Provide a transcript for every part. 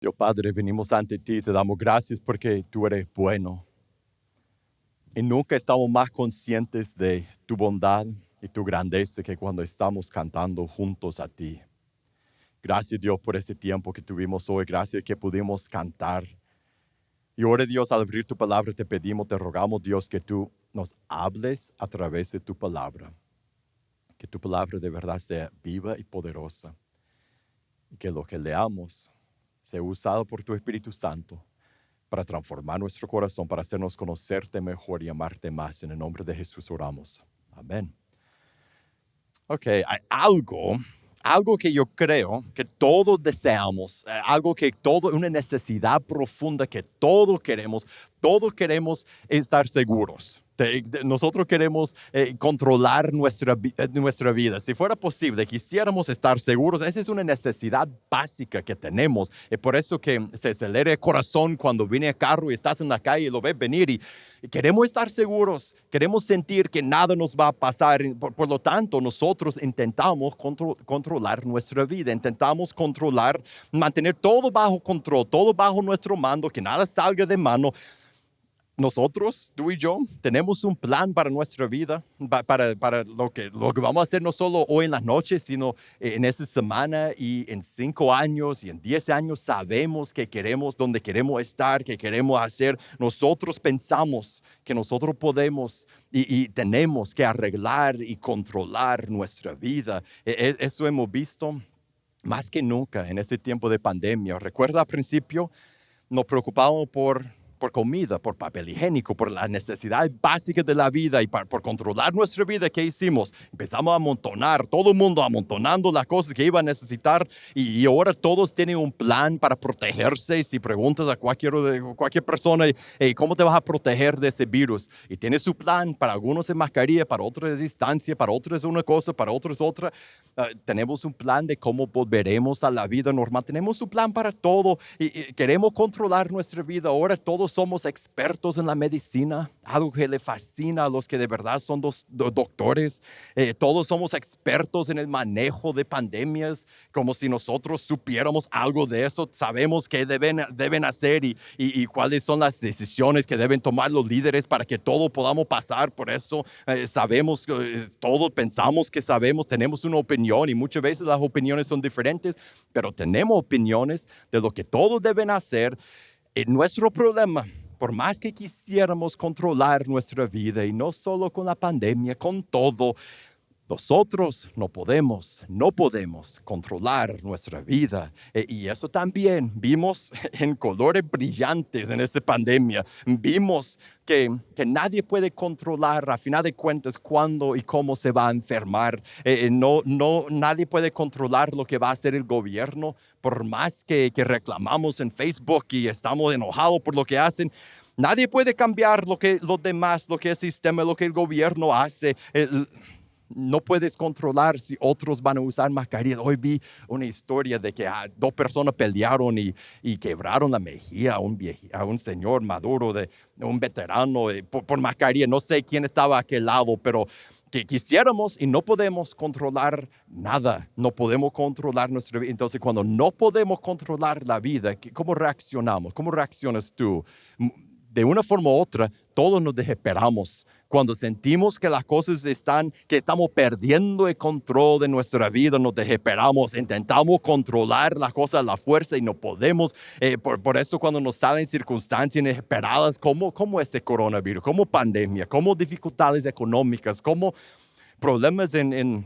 Dios Padre, venimos ante ti, te damos gracias porque tú eres bueno. Y nunca estamos más conscientes de tu bondad y tu grandeza que cuando estamos cantando juntos a ti. Gracias Dios por ese tiempo que tuvimos hoy, gracias que pudimos cantar. Y ahora Dios, al abrir tu palabra te pedimos, te rogamos Dios que tú nos hables a través de tu palabra. Que tu palabra de verdad sea viva y poderosa. Y que lo que leamos sea usado por tu Espíritu Santo para transformar nuestro corazón, para hacernos conocerte mejor y amarte más. En el nombre de Jesús oramos. Amén. Ok, hay algo que yo creo que todos deseamos, algo que una necesidad profunda que todos queremos estar seguros. Nosotros queremos controlar nuestra vida. Si fuera posible, quisiéramos estar seguros. Esa es una necesidad básica que tenemos. Es por eso que se acelera el corazón cuando viene el carro y estás en la calle y lo ves venir. Y queremos estar seguros, queremos sentir que nada nos va a pasar. Por lo tanto, nosotros intentamos controlar nuestra vida, intentamos mantener todo bajo control, todo bajo nuestro mando, que nada salga de mano. Nosotros, tú y yo, tenemos un plan para nuestra vida, para lo que vamos a hacer no solo hoy en la noche, sino en esta semana y en 5 años y en 10 años. Sabemos que queremos, dónde queremos estar, qué queremos hacer. Nosotros pensamos que nosotros podemos y tenemos que arreglar y controlar nuestra vida. Eso hemos visto más que nunca en este tiempo de pandemia. Recuerda, al principio nos preocupábamos por comida, por papel higiénico, por las necesidades básicas de la vida y por controlar nuestra vida. ¿Qué hicimos? Empezamos a amontonar, todo el mundo amontonando las cosas que iba a necesitar y ahora todos tienen un plan para protegerse. Si preguntas a cualquier persona, ¿cómo te vas a proteger de ese virus? Y tiene su plan. Para algunos es mascarilla, para otros es distancia, para otros es una cosa, para otros es otra. Tenemos un plan de cómo volveremos a la vida normal. Tenemos un plan para todo y queremos controlar nuestra vida. Ahora todos somos expertos en la medicina, algo que le fascina a los que de verdad son doctores. Todos somos expertos en el manejo de pandemias, como si nosotros supiéramos algo de eso. Sabemos qué deben hacer y cuáles son las decisiones que deben tomar los líderes para que todo podamos pasar por eso. Sabemos, todos pensamos que sabemos, tenemos una opinión y muchas veces las opiniones son diferentes, pero tenemos opiniones de lo que todos deben hacer. Nuestro problema, por más que quisiéramos controlar nuestra vida, y no solo con la pandemia, con todo, nosotros no podemos controlar nuestra vida. Y eso también vimos en colores brillantes en esta pandemia. Vimos que nadie puede controlar, a final de cuentas, cuándo y cómo se va a enfermar. Nadie puede controlar lo que va a hacer el gobierno. Por más que reclamamos en Facebook y estamos enojados por lo que hacen, nadie puede cambiar lo que el sistema, lo que el gobierno hace. No puedes controlar si otros van a usar mascarillas. Hoy vi una historia de que 2 personas pelearon y quebraron la mejilla a un señor maduro, un veterano, por mascarilla. No sé quién estaba a aquel lado, pero que quisiéramos y no podemos controlar nada. No podemos controlar nuestra vida. Entonces, cuando no podemos controlar la vida, ¿cómo reaccionamos? ¿Cómo reaccionas tú? De una forma u otra, todos nos desesperamos cuando sentimos que las cosas que estamos perdiendo el control de nuestra vida. Nos desesperamos, intentamos controlar las cosas a la fuerza y no podemos. Por eso cuando nos salen circunstancias inesperadas como este coronavirus, como pandemia, como dificultades económicas, como problemas en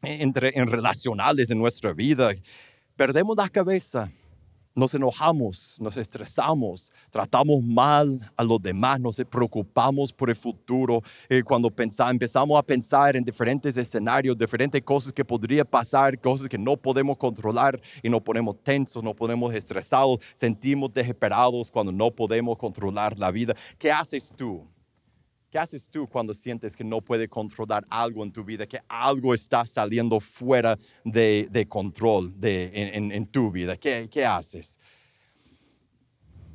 relacionales en nuestra vida, perdemos la cabeza. Nos enojamos, nos estresamos, tratamos mal a los demás, nos preocupamos por el futuro. Cuando empezamos a pensar en diferentes escenarios, diferentes cosas que podrían pasar, cosas que no podemos controlar y nos ponemos tensos, nos ponemos estresados, sentimos desesperados cuando no podemos controlar la vida. ¿Qué haces tú? ¿Qué haces tú cuando sientes que no puedes controlar algo en tu vida, que algo está saliendo fuera de control en tu vida? ¿Qué haces?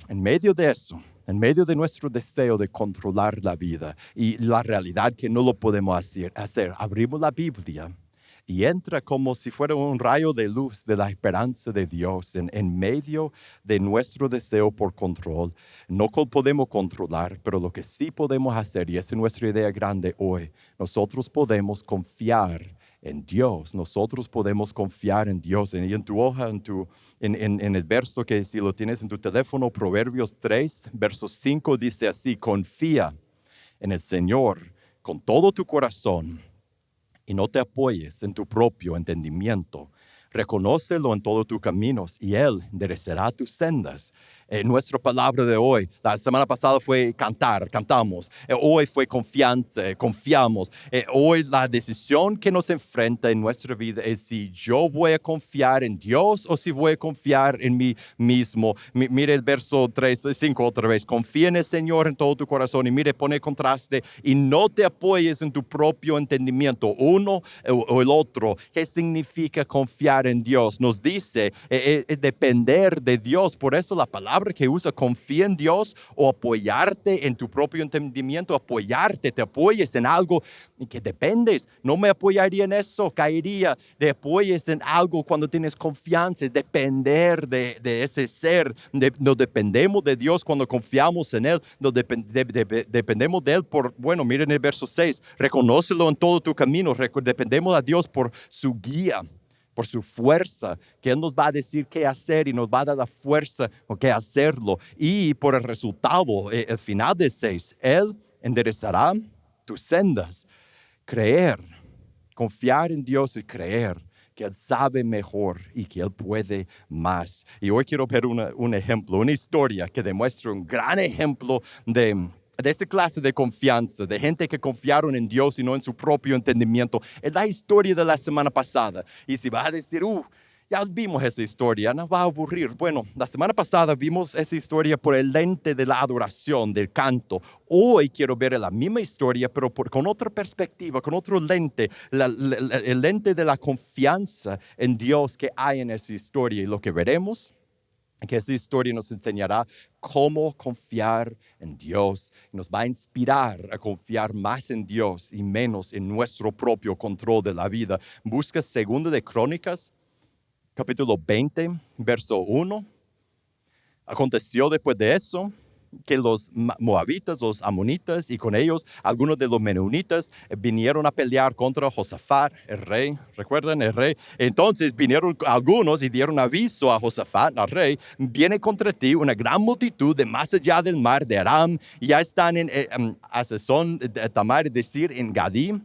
En medio de eso, en medio de nuestro deseo de controlar la vida y la realidad que no lo podemos hacer, abrimos la Biblia y entra como si fuera un rayo de luz de la esperanza de Dios en medio de nuestro deseo por control. No podemos controlar, pero lo que sí podemos hacer, y esa es nuestra idea grande hoy, nosotros podemos confiar en Dios. Nosotros podemos confiar en Dios. Y en tu hoja, en el verso que si lo tienes en tu teléfono, Proverbios 3, verso 5, dice así: confía en el Señor con todo tu corazón y no te apoyes en tu propio entendimiento. Reconócelo en todos tus caminos y Él enderezará tus sendas. Nuestra palabra de hoy, la semana pasada fue cantar, cantamos. Hoy fue confianza, confiamos. Hoy la decisión que nos enfrenta en nuestra vida es si yo voy a confiar en Dios o si voy a confiar en mí mismo. Mire el verso 3, 5 otra vez. Confía en el Señor en todo tu corazón. Y mire, pone contraste. Y no te apoyes en tu propio entendimiento, uno o el otro. ¿Qué significa confiar en Dios? Nos dice depender de Dios. Por eso la palabra que usa confía en Dios o apoyarte en tu propio entendimiento, te apoyes en algo en que dependes. No me apoyaría en eso, caería. Te apoyes en algo cuando tienes confianza, depender de ese ser. No dependemos de Dios cuando confiamos en Él, no dependemos de Él por, bueno, miren el verso 6, reconócelo en todo tu camino, dependemos a Dios por su guía, por su fuerza, que Él nos va a decir qué hacer y nos va a dar la fuerza con qué hacerlo. Y por el resultado, el final del 6, Él enderezará tus sendas. Creer, confiar en Dios y creer que Él sabe mejor y que Él puede más. Y hoy quiero ver un ejemplo, una historia que demuestra un gran ejemplo de esta clase de confianza, de gente que confiaron en Dios y no en su propio entendimiento. Es la historia de la semana pasada. Y si vas a decir, ya vimos esa historia, nos va a aburrir. Bueno, la semana pasada vimos esa historia por el lente de la adoración, del canto. Hoy quiero ver la misma historia, pero con otra perspectiva, con otro lente, el lente de la confianza en Dios que hay en esa historia. Y lo que veremos que esa historia nos enseñará cómo confiar en Dios. Nos va a inspirar a confiar más en Dios y menos en nuestro propio control de la vida. Busca 2 de Crónicas, capítulo 20, verso 1. Aconteció después de eso que los moabitas, los amonitas y con ellos algunos de los menonitas vinieron a pelear contra Josafat, el rey. ¿Recuerdan el rey? Entonces vinieron algunos y dieron aviso a Josafat, al rey: viene contra ti una gran multitud de más allá del mar de Aram, y ya están en Hazezón Tamar, es decir, en Gadim.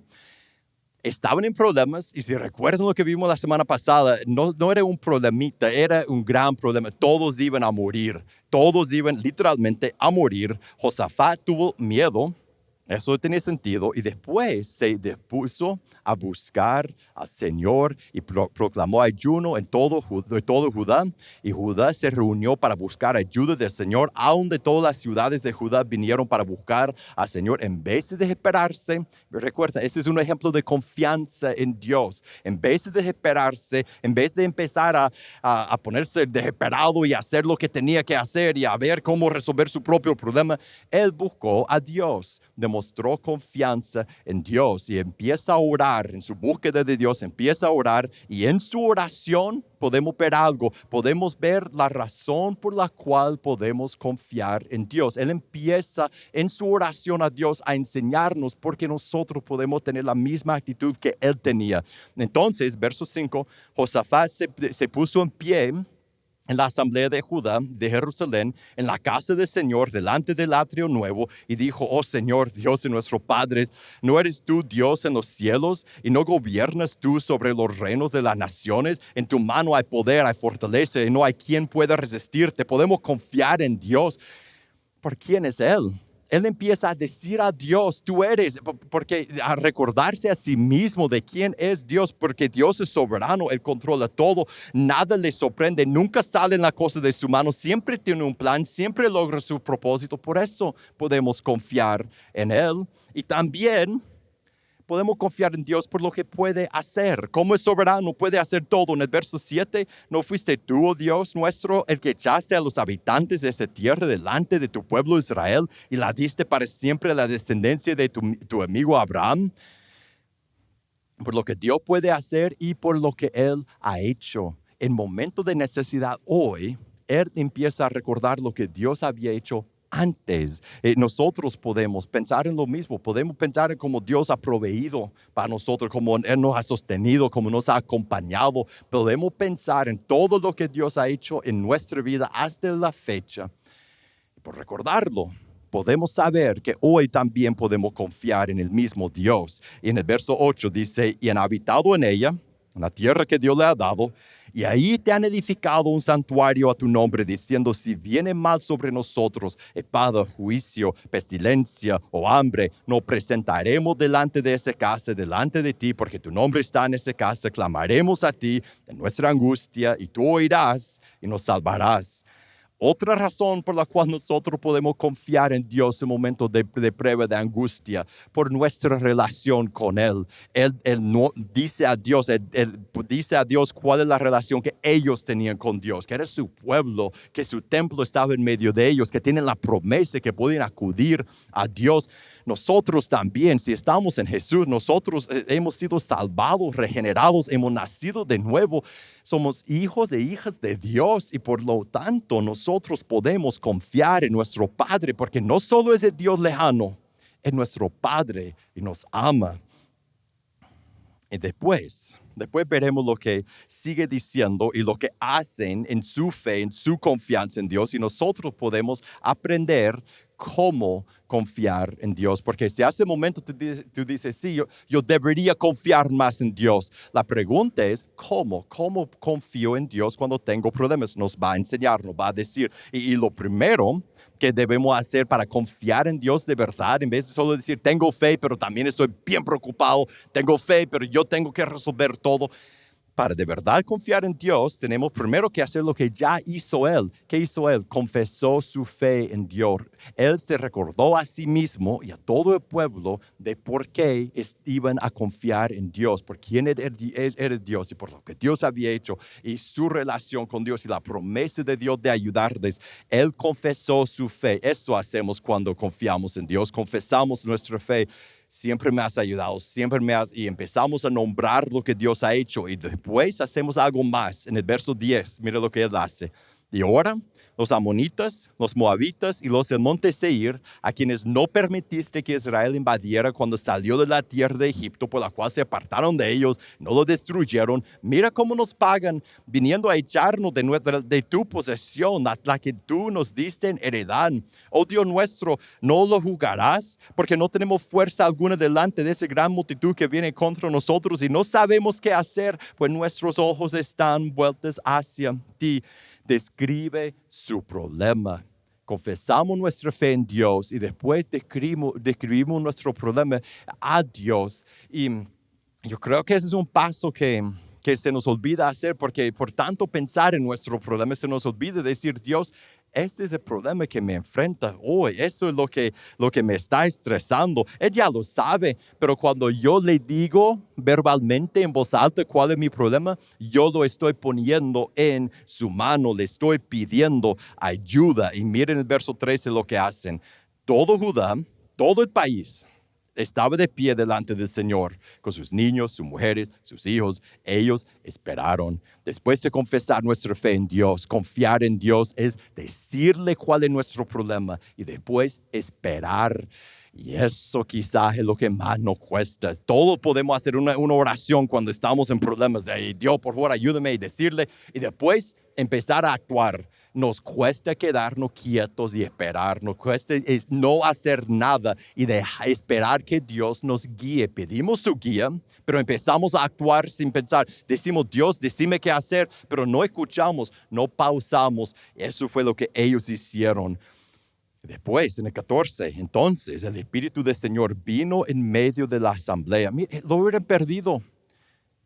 Estaban en problemas, y si recuerdan lo que vimos la semana pasada, no era un problemita, era un gran problema. Todos iban a morir, todos iban literalmente a morir. Josafat tuvo miedo, eso tenía sentido, y después se dispuso a buscar al Señor y proclamó ayuno en todo Judá, y Judá se reunió para buscar ayuda del Señor. Aún de todas las ciudades de Judá vinieron para buscar al Señor en vez de desesperarse. Recuerda, ese es un ejemplo de confianza en Dios. En vez de desesperarse, en vez de empezar a ponerse desesperado y hacer lo que tenía que hacer y a ver cómo resolver su propio problema, él buscó a Dios, demostró confianza en Dios y empieza a orar. En su búsqueda de Dios empieza a orar, y en su oración podemos ver algo, podemos ver la razón por la cual podemos confiar en Dios. Él empieza en su oración a Dios a enseñarnos por qué nosotros podemos tener la misma actitud que él tenía. Entonces, verso 5, Josafat se puso en pie en la asamblea de Judá, de Jerusalén, en la casa del Señor, delante del atrio nuevo, y dijo: oh Señor, Dios de nuestros padres, ¿no eres tú Dios en los cielos y no gobiernas tú sobre los reinos de las naciones? En tu mano hay poder, hay fortaleza, y no hay quien pueda resistirte. Podemos confiar en Dios. ¿Por quién es Él? Él empieza a decir a Dios: tú eres, porque a recordarse a sí mismo de quién es Dios, porque Dios es soberano, Él controla todo, nada le sorprende, nunca salen las cosas de su mano, siempre tiene un plan, siempre logra su propósito. Por eso podemos confiar en Él. Y también podemos confiar en Dios por lo que puede hacer. Como es soberano, puede hacer todo. En el verso 7, ¿no fuiste tú, oh Dios nuestro, el que echaste a los habitantes de esa tierra delante de tu pueblo Israel y la diste para siempre a la descendencia de tu amigo Abraham? por lo que Dios puede hacer y por lo que Él ha hecho. En momentos de necesidad hoy, Él empieza a recordar lo que Dios había hecho antes. Nosotros podemos pensar en lo mismo, podemos pensar en cómo Dios ha proveído para nosotros, cómo Él nos ha sostenido, cómo nos ha acompañado. Podemos pensar en todo lo que Dios ha hecho en nuestra vida hasta la fecha. Por recordarlo, podemos saber que hoy también podemos confiar en el mismo Dios. Y en el verso 8 dice, y han habitado en ella, en la tierra que Dios le ha dado, y ahí te han edificado un santuario a tu nombre, diciendo, si viene mal sobre nosotros, espada, juicio, pestilencia o hambre, nos presentaremos delante de esa casa, delante de ti, porque tu nombre está en esa casa, clamaremos a ti en nuestra angustia, y tú oirás y nos salvarás. Otra razón por la cual nosotros podemos confiar en Dios en momentos de prueba, de angustia, por nuestra relación con Él. Él no, dice a Dios, él dice a Dios cuál es la relación que ellos tenían con Dios, que era su pueblo, que su templo estaba en medio de ellos, que tienen la promesa que pueden acudir a Dios. Nosotros también, si estamos en Jesús, nosotros hemos sido salvados, regenerados, hemos nacido de nuevo. Somos hijos e hijas de Dios y por lo tanto nosotros podemos confiar en nuestro Padre porque no solo es el Dios lejano, es nuestro Padre y nos ama. Y después veremos lo que sigue diciendo y lo que hacen en su fe, en su confianza en Dios y nosotros podemos aprender cómo confiar en Dios. Porque si hace un momento tú dices, sí, yo debería confiar más en Dios. La pregunta es, ¿cómo? ¿Cómo confío en Dios cuando tengo problemas? Nos va a enseñar, nos va a decir. Y lo primero que debemos hacer para confiar en Dios de verdad, en vez de solo decir, tengo fe, pero también estoy bien preocupado, tengo fe, pero yo tengo que resolver todo. Para de verdad confiar en Dios, tenemos primero que hacer lo que ya hizo Él. ¿Qué hizo Él? Confesó su fe en Dios. Él se recordó a sí mismo y a todo el pueblo de por qué iban a confiar en Dios, por quién era Dios y por lo que Dios había hecho y su relación con Dios y la promesa de Dios de ayudarles. Él confesó su fe. Eso hacemos cuando confiamos en Dios. Confesamos nuestra fe. Siempre me has ayudado, y empezamos a nombrar lo que Dios ha hecho y después hacemos algo más. En el verso 10, mira lo que Él hace. Y ahora los amonitas, los moabitas y los del monte Seir, a quienes no permitiste que Israel invadiera cuando salió de la tierra de Egipto, por la cual se apartaron de ellos, no lo destruyeron. Mira cómo nos pagan, viniendo a echarnos de tu posesión, la que tú nos diste en heredad. Oh Dios nuestro, no lo juzgarás, porque no tenemos fuerza alguna delante de esa gran multitud que viene contra nosotros y no sabemos qué hacer, pues nuestros ojos están vueltos hacia ti. Describe su problema. Confesamos nuestra fe en Dios y después describimos nuestro problema a Dios. Y yo creo que ese es un paso que se nos olvida hacer porque por tanto pensar en nuestro problema se nos olvida decir, Dios, este es el problema que me enfrenta hoy, eso es lo que me está estresando. Él ya lo sabe, pero cuando yo le digo verbalmente en voz alta cuál es mi problema, yo lo estoy poniendo en su mano, le estoy pidiendo ayuda. Y miren el verso 13 lo que hacen. Todo Judá, todo el país, estaba de pie delante del Señor, con sus niños, sus mujeres, sus hijos. Ellos esperaron. Después de confesar nuestra fe en Dios, confiar en Dios es decirle cuál es nuestro problema y después esperar. Y eso quizás es lo que más nos cuesta. Todos podemos hacer una oración cuando estamos en problemas. De, Dios, por favor, ayúdame y decirle. Y después empezar a actuar. Nos cuesta quedarnos quietos y esperar. Nos cuesta no hacer nada y esperar que Dios nos guíe. Pedimos su guía, pero empezamos a actuar sin pensar. Decimos, Dios, decime qué hacer, pero no escuchamos, no pausamos. Eso fue lo que ellos hicieron. Después, en el 14, entonces el Espíritu del Señor vino en medio de la asamblea. Mire, lo hubieran perdido.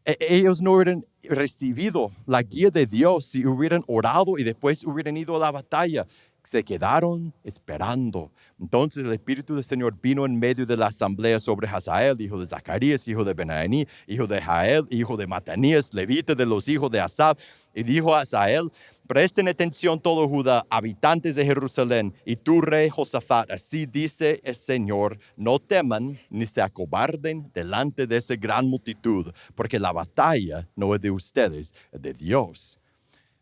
Ellos no hubieran recibido la guía de Dios si hubieran orado y después hubieran ido a la batalla. Se quedaron esperando. Entonces el Espíritu del Señor vino en medio de la asamblea sobre Hazael, hijo de Zacarías, hijo de Benaní, hijo de Jael, hijo de Matanías, levita de los hijos de Asaf, y dijo a Hazael: presten atención todo Judá, habitantes de Jerusalén, y tú, rey Josafat, así dice el Señor: no teman ni se acobarden delante de esa gran multitud, porque la batalla no es de ustedes, es de Dios.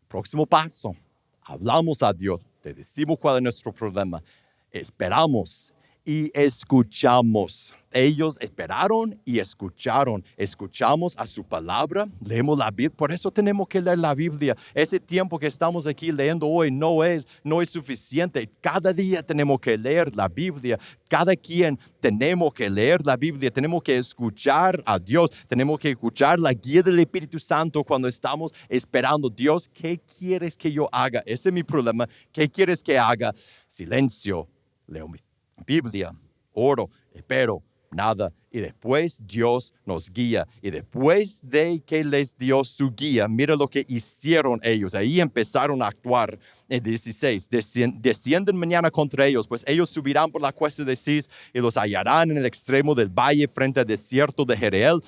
Próximo paso. Hablamos a Dios, te decimos cuál es nuestro problema, esperamos y escuchamos. Ellos esperaron y escucharon. Escuchamos a su palabra, leemos la Biblia. Por eso tenemos que leer la Biblia. Ese tiempo que estamos aquí leyendo hoy no es suficiente. Cada día tenemos que leer la Biblia. Cada quien tenemos que leer la Biblia. Tenemos que escuchar a Dios. Tenemos que escuchar la guía del Espíritu Santo cuando estamos esperando. Dios, ¿qué quieres que yo haga? Ese es mi problema. ¿Qué quieres que haga? Silencio. Leo mi Biblia, oro, espero, nada. Y después Dios nos guía. Y después de que les dio su guía, mira lo que hicieron ellos. Ahí empezaron a actuar. En 16, descienden mañana contra ellos, pues ellos subirán por la cuesta de Cis y los hallarán en el extremo del valle frente al desierto de Jereel.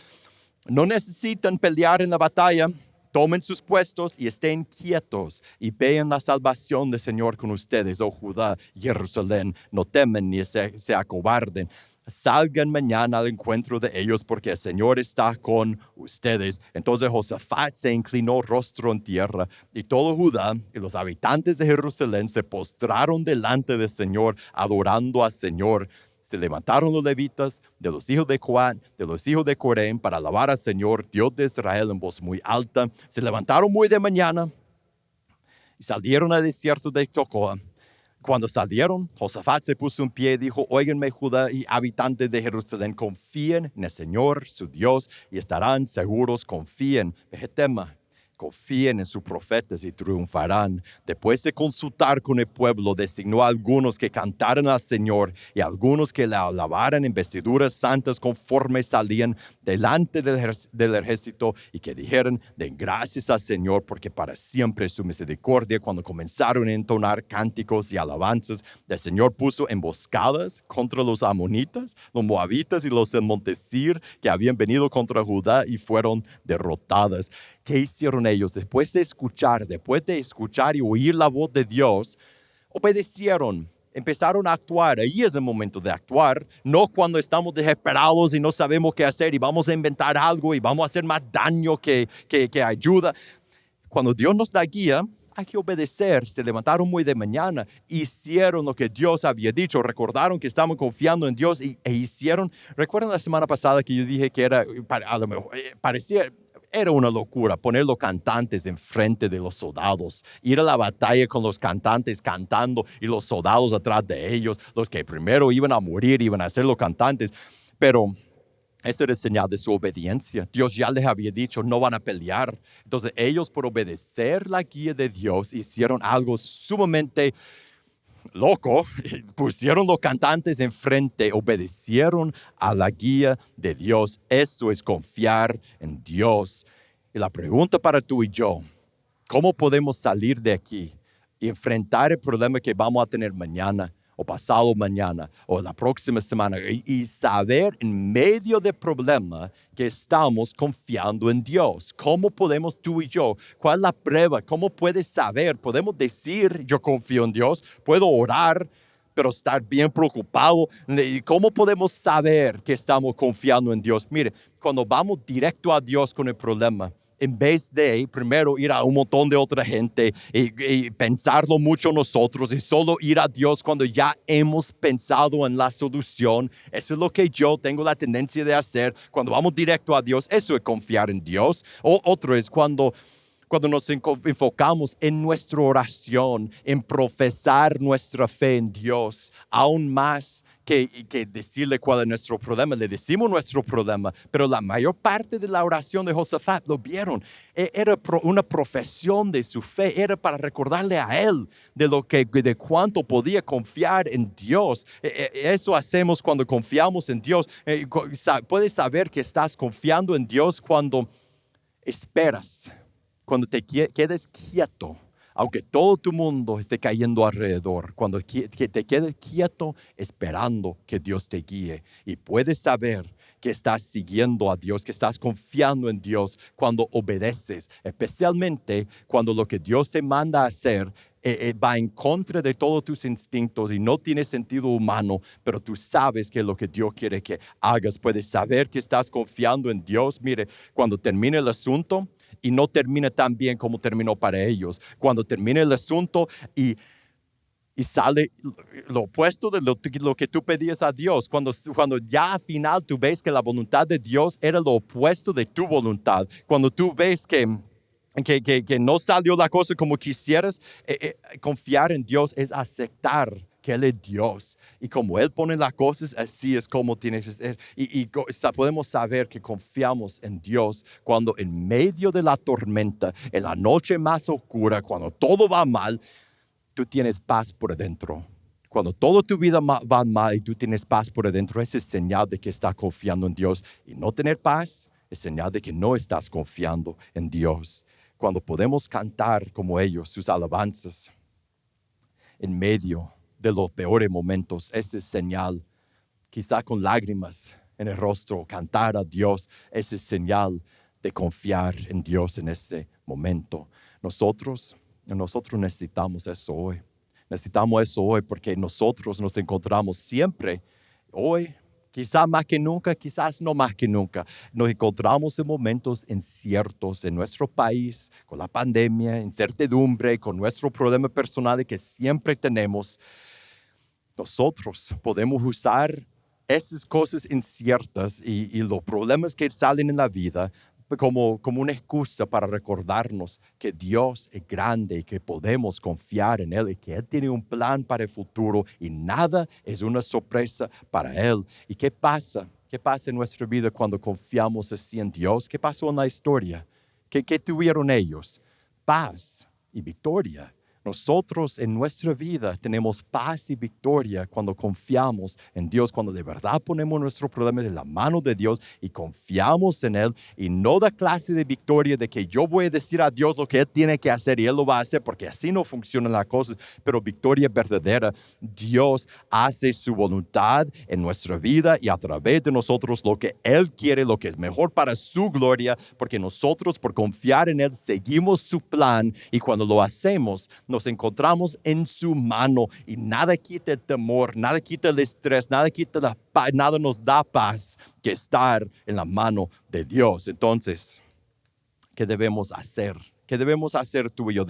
No necesitan pelear en la batalla. Tomen sus puestos y estén quietos y vean la salvación del Señor con ustedes, oh Judá, Jerusalén. No temen ni se acobarden. Salgan mañana al encuentro de ellos porque el Señor está con ustedes. Entonces Josafat se inclinó rostro en tierra y todo Judá y los habitantes de Jerusalén se postraron delante del Señor, adorando al Señor. Se levantaron los levitas de los hijos de Coat, de los hijos de Corén, para alabar al Señor, Dios de Israel, en voz muy alta. Se levantaron muy de mañana y salieron al desierto de Tecoa. Cuando salieron, Josafat se puso en pie y dijo: óiganme, Judá y habitantes de Jerusalén, confíen en el Señor, su Dios, y estarán seguros. Confíen, vejetema. Confíen en sus profetas y triunfarán. Después de consultar con el pueblo, designó a algunos que cantaran al Señor y a algunos que le alabaran en vestiduras santas conforme salían delante del ejército y que dijeran: den gracias al Señor porque para siempre es su misericordia. Cuando comenzaron a entonar cánticos y alabanzas, el Señor puso emboscadas contra los amonitas, los moabitas y los del monte Sir que habían venido contra Judá y fueron derrotadas. ¿Qué hicieron ellos? Después de escuchar y oír la voz de Dios, obedecieron, empezaron a actuar. Ahí es el momento de actuar, no cuando estamos desesperados y no sabemos qué hacer y vamos a inventar algo y vamos a hacer más daño que ayuda. Cuando Dios nos da guía, hay que obedecer. Se levantaron muy de mañana, hicieron lo que Dios había dicho, recordaron que estaban confiando en Dios e hicieron. ¿Recuerdan la semana pasada que yo dije que era, a lo mejor, parecía... Era una locura poner los cantantes enfrente de los soldados, ir a la batalla con los cantantes cantando y los soldados atrás de ellos, los que primero iban a morir, iban a ser los cantantes. Pero esa era señal de su obediencia. Dios ya les había dicho, no van a pelear. Entonces ellos, por obedecer la guía de Dios, hicieron algo sumamente loco. Pusieron los cantantes enfrente, obedecieron a la guía de Dios. Eso es confiar en Dios. Y la pregunta para tú y yo: ¿cómo podemos salir de aquí y enfrentar el problema que vamos a tener mañana o pasado mañana o la próxima semana y saber en medio del problema que estamos confiando en Dios? ¿Cómo podemos tú y yo? ¿Cuál es la prueba? ¿Cómo puedes saber? Podemos decir: yo confío en Dios, puedo orar, pero estar bien preocupado. ¿Cómo podemos saber que estamos confiando en Dios? Mire, cuando vamos directo a Dios con el problema, en vez de primero ir a un montón de otra gente y pensarlo mucho nosotros y solo ir a Dios cuando ya hemos pensado en la solución. Eso es lo que yo tengo la tendencia de hacer cuando vamos directo a Dios. Eso es confiar en Dios. Otro es cuando nos enfocamos en nuestra oración, en profesar nuestra fe en Dios, aún más que decirle cuál es nuestro problema. Le decimos nuestro problema, pero la mayor parte de la oración de Josafat, lo vieron, era una profesión de su fe, era para recordarle a él de cuánto podía confiar en Dios. Eso hacemos cuando confiamos en Dios. Puedes saber que estás confiando en Dios cuando esperas, cuando te quedes quieto. aunque todo tu mundo esté cayendo alrededor, cuando que te quedes quieto esperando que Dios te guíe y puedes saber que estás siguiendo a Dios, que estás confiando en Dios cuando obedeces, especialmente cuando lo que Dios te manda a hacer va en contra de todos tus instintos y no tiene sentido humano, pero tú sabes que lo que Dios quiere que hagas, puedes saber que estás confiando en Dios. Mire, cuando termine el asunto y no termina tan bien como terminó para ellos, cuando termine el asunto y sale lo opuesto de lo que tú pedías a Dios. Cuando ya al final tú ves que la voluntad de Dios era lo opuesto de tu voluntad. Cuando tú ves que no salió la cosa como quisieras, confiar en Dios es aceptar que Él es Dios. Y como Él pone las cosas, así es como tiene que ser. Podemos saber que confiamos en Dios cuando en medio de la tormenta, en la noche más oscura, cuando todo va mal, tú tienes paz por dentro. Cuando toda tu vida va mal y tú tienes paz por dentro, esa es señal de que estás confiando en Dios. Y no tener paz es señal de que no estás confiando en Dios. Cuando podemos cantar como ellos sus alabanzas en medio de los peores momentos, esa es señal, quizá con lágrimas en el rostro, cantar a Dios, esa es señal de confiar en Dios en ese momento. Nosotros necesitamos eso hoy. Necesitamos eso hoy porque nosotros nos encontramos siempre, hoy, quizás más que nunca, quizás no más que nunca, nos encontramos en momentos inciertos en nuestro país, con la pandemia, incertidumbre, con nuestro problema personal que siempre tenemos. Nosotros podemos usar esas cosas inciertas y los problemas que salen en la vida como una excusa para recordarnos que Dios es grande y que podemos confiar en Él y que Él tiene un plan para el futuro y nada es una sorpresa para Él. ¿Y qué pasa? ¿Qué pasa en nuestra vida cuando confiamos así en Dios? ¿Qué pasó en la historia? ¿Qué tuvieron ellos? Paz y victoria. Nosotros en nuestra vida tenemos paz y victoria cuando confiamos en Dios, cuando de verdad ponemos nuestro problema en la mano de Dios y confiamos en Él y no da clase de victoria de que yo voy a decir a Dios lo que Él tiene que hacer y Él lo va a hacer porque así no funcionan las cosas, pero victoria verdadera. Dios hace su voluntad en nuestra vida y a través de nosotros lo que Él quiere, lo que es mejor para su gloria, porque nosotros por confiar en Él seguimos su plan y cuando lo hacemos nos encontramos en su mano y nada quita el temor, nada quita el estrés, nada quita la paz, nada nos da paz que estar en la mano de Dios. Entonces, ¿qué debemos hacer? ¿Qué debemos hacer tú y yo?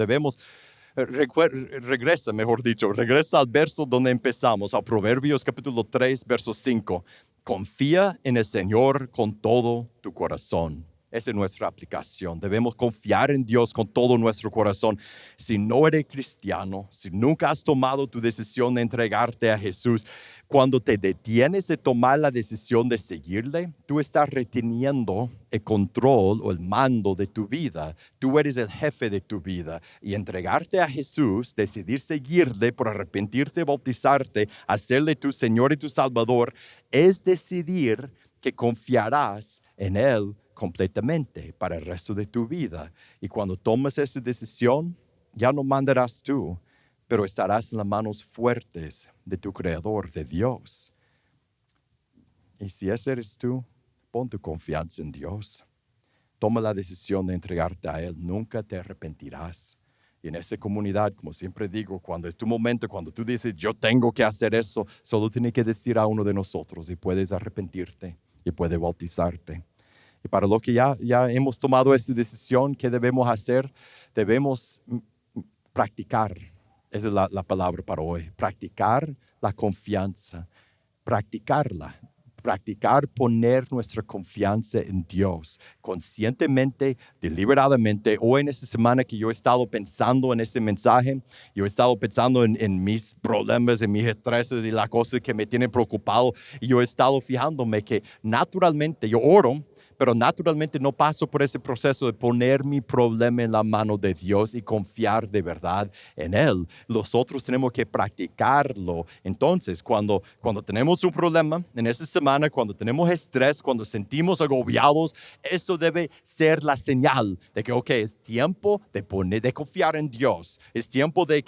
Regresa al verso donde empezamos, a Proverbios capítulo 3, verso 5. Confía en el Señor con todo tu corazón. Esa es nuestra aplicación. Debemos confiar en Dios con todo nuestro corazón. Si no eres cristiano, si nunca has tomado tu decisión de entregarte a Jesús, cuando te detienes de tomar la decisión de seguirle, tú estás reteniendo el control o el mando de tu vida. Tú eres el jefe de tu vida. Y entregarte a Jesús, decidir seguirle por arrepentirte, bautizarte, hacerle tu Señor y tu Salvador, es decidir que confiarás en Él completamente para el resto de tu vida. Y cuando tomas esa decisión, ya no mandarás tú, pero estarás en las manos fuertes de tu Creador, de Dios. Y si ese eres tú, pon tu confianza en Dios. Toma la decisión de entregarte a Él. Nunca te arrepentirás. Y en esa comunidad, como siempre digo, cuando es tu momento, cuando tú dices, yo tengo que hacer eso, solo tienes que decir a uno de nosotros y puedes arrepentirte y puedes bautizarte. Y para lo que ya hemos tomado esa decisión, ¿qué debemos hacer? Debemos practicar. Esa es la palabra para hoy. Practicar la confianza. Practicarla. Practicar poner nuestra confianza en Dios conscientemente, deliberadamente. Hoy en esta semana que yo he estado pensando en este mensaje, yo he estado pensando en mis problemas, en mis estreses y las cosas que me tienen preocupado. Y yo he estado fijándome que naturalmente yo oro, pero naturalmente no paso por ese proceso de poner mi problema en la mano de Dios y confiar de verdad en Él. Nosotros tenemos que practicarlo. Entonces, cuando tenemos un problema en esta semana, cuando tenemos estrés, cuando sentimos agobiados, eso debe ser la señal de que, ok, es tiempo de confiar en Dios. Es tiempo de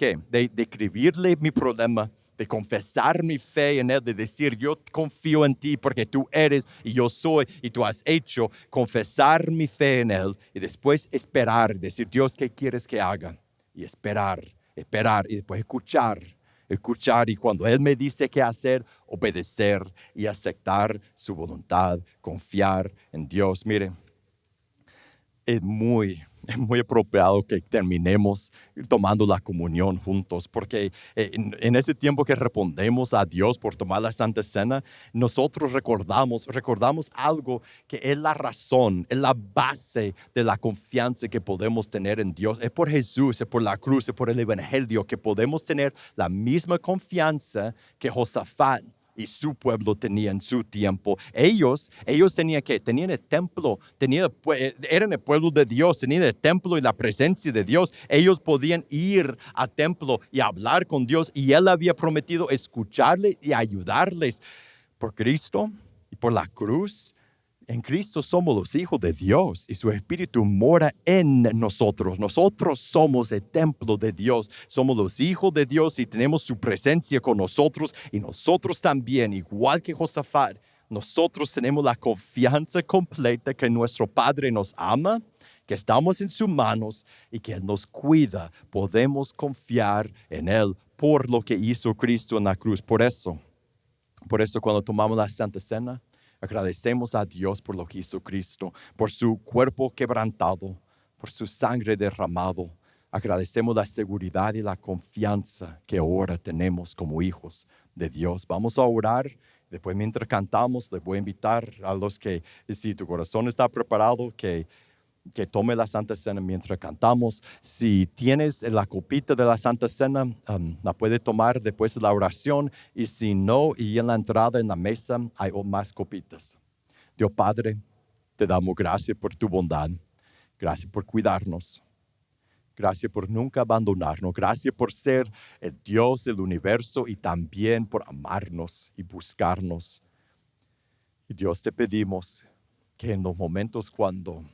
escribirle mi problema, de confesar mi fe en Él, de decir, yo confío en ti porque tú eres y yo soy y tú has hecho, confesar mi fe en Él y después esperar, decir, Dios, ¿qué quieres que haga? Y esperar y después escuchar y cuando Él me dice qué hacer, obedecer y aceptar su voluntad, confiar en Dios. Mire, es muy apropiado que terminemos tomando la comunión juntos, porque en ese tiempo que respondemos a Dios por tomar la Santa Cena, nosotros recordamos algo que es la razón, es la base de la confianza que podemos tener en Dios. Es por Jesús, es por la cruz, es por el Evangelio que podemos tener la misma confianza que Josafat y su pueblo tenía en su tiempo. Ellos tenían el templo, eran el pueblo de Dios, tenían el templo y la presencia de Dios. Ellos podían ir al templo y hablar con Dios y Él había prometido escucharles y ayudarles. Por Cristo y por la cruz, en Cristo somos los hijos de Dios y su Espíritu mora en nosotros. Nosotros somos el templo de Dios. Somos los hijos de Dios y tenemos su presencia con nosotros. Y nosotros también, igual que Josafat, nosotros tenemos la confianza completa que nuestro Padre nos ama, que estamos en sus manos y que Él nos cuida. Podemos confiar en Él por lo que hizo Cristo en la cruz. Por eso cuando tomamos la Santa Cena, agradecemos a Dios por lo que hizo Cristo, por su cuerpo quebrantado, por su sangre derramado. Agradecemos la seguridad y la confianza que ahora tenemos como hijos de Dios. Vamos a orar. Después, mientras cantamos, les voy a invitar a los que, si tu corazón está preparado, que tome la Santa Cena mientras cantamos. Si tienes la copita de la Santa Cena, la puede tomar después de la oración. Y si no, y en la entrada en la mesa hay más copitas. Dios Padre, te damos gracias por tu bondad. Gracias por cuidarnos. Gracias por nunca abandonarnos. Gracias por ser el Dios del universo y también por amarnos y buscarnos. Y Dios, te pedimos que en los momentos cuando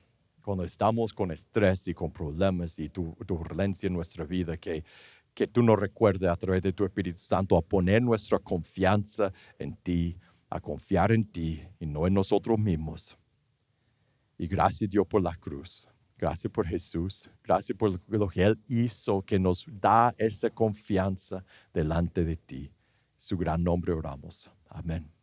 estamos con estrés y con problemas y tu turbulencia en nuestra vida, que tú nos recuerdes a través de tu Espíritu Santo a poner nuestra confianza en ti, a confiar en ti y no en nosotros mismos. Y gracias, Dios, por la cruz. Gracias por Jesús. Gracias por lo que Él hizo, que nos da esa confianza delante de ti. En su gran nombre oramos. Amén.